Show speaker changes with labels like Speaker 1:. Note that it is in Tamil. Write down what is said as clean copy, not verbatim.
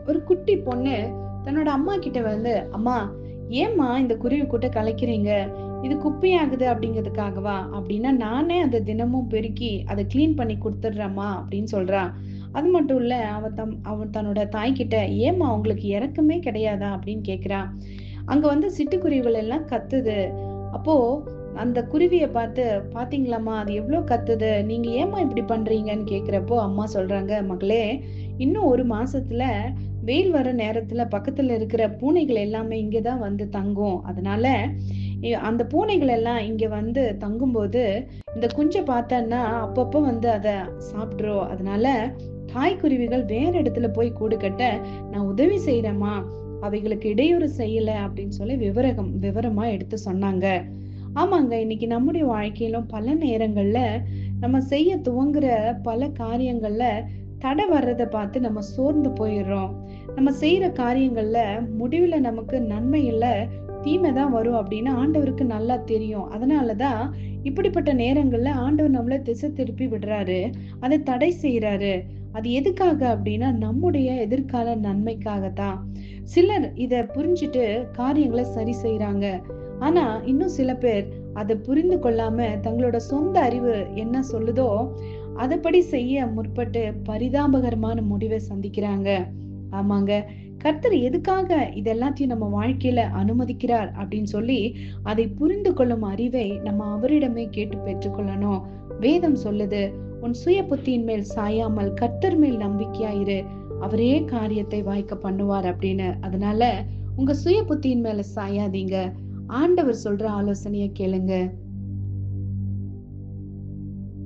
Speaker 1: ஒரு குட்டி பொண்ணு தன்னோட அம்மா கிட்ட வந்து, அம்மா ஏம்மா இந்த குருவி கூட்ட கலைக்கிறீங்க? இது குப்பையாகுது அப்படிங்கிறதுக்காகவா? அப்படின்னா நானே அதை தினமும் பெருக்கி அதை கிளீன் பண்ணி கொடுத்துடுறேம்மா அப்படின்னு சொல்றா. அது மட்டும் இல்ல, அவன் தன்னோட தாய்கிட்ட, ஏம்மா உங்களுக்கு இறக்கமே கிடையாதா அப்படின்னு கேக்குறா. அங்க வந்து சிட்டுக்குருவிகள் எல்லாம் கத்துது. அப்போ அந்த குருவிய பார்த்து, பாத்தீங்களாம்மா அது எவ்வளவு கத்துது, நீங்க ஏம்மா இப்படி பண்றீங்கன்னு கேக்குறப்போ அம்மா சொல்றாங்க, மகளே இன்னும் ஒரு மாசத்துல வெயில் வர நேரத்துல பக்கத்துல இருக்கிற பூனைகள் எல்லாமே இங்கதான் வந்து தங்கும். அதனால அந்த பூனைகள் எல்லாம் இங்க வந்து தங்கும்போது இந்த குஞ்ச பார்த்தன்னா அப்பப்போ வந்து அத சாப்பிட்டுரும். அதனால தாய்க்குருவிகள் வேற இடத்துல போய் கூடு கட்ட நான் உதவி செய்யறேம்மா, அவைகளுக்கு இடையூறு செய்யல அப்படின்னு சொல்லி விவரமா எடுத்து சொன்னாங்க. ஆமாங்க, இன்னைக்கு நம்முடைய வாழ்க்கையிலும் பல நேரங்கள்ல நம்ம செய்ய துவங்குற பல காரியங்கள்ல தடை வர்றதை பார்த்து நம்ம சோர்ந்து போயிடுறோம். நம்ம செய்யற காரியங்கள்ல முடிவுல நமக்கு நன்மை இல்ல, தீமைதான் வரும் அப்படின்னு ஆண்டவருக்கு நல்லா தெரியும். அதனாலதான் இப்படிப்பட்ட நேரங்கள்ல ஆண்டவர் நம்மள திசை திருப்பி விடுறாரு, அதை தடை செய்யறாரு. அது எதுக்காக அப்படின்னா நம்முடைய எதிர்கால நன்மைக்காகத்தான். சிலர் இத புரிஞ்சுட்டு காரியங்களை சரி செய்யறாங்க. ஆனா இன்னும் சில பேர் அதை புரிந்து கொள்ளாம தங்களோட சொந்த அறிவு என்ன சொல்லுதோ அதப்படி செய்ய முற்பட்டு பரிதாபகரமான முடிவை சந்திக்கிறாங்க. ஆமாங்க, கர்த்தர் எதுக்காக இதெல்லாத்தையும் நம்ம வாழ்க்கையில அனுமதிக்கிறார் அப்படின்னு சொல்லி அதை புரிந்து கொள்ளும் அறிவை நம்ம அவரிடமே கேட்டு பெற்றுக்கொள்ளணும். வேதம் சொல்லுது, உன் சுய புத்தியின் மேல் சாயாமல் கர்த்தர் மேல் நம்பிக்கையாயிரு, அவரே காரியத்தை வாய்க்க பண்ணுவார் அப்படின்னு. அதனால உங்க சுய புத்தியின் மேல சாயாதீங்க, ஆண்டவர் சொல்ற ஆலோசனைய கேளுங்க.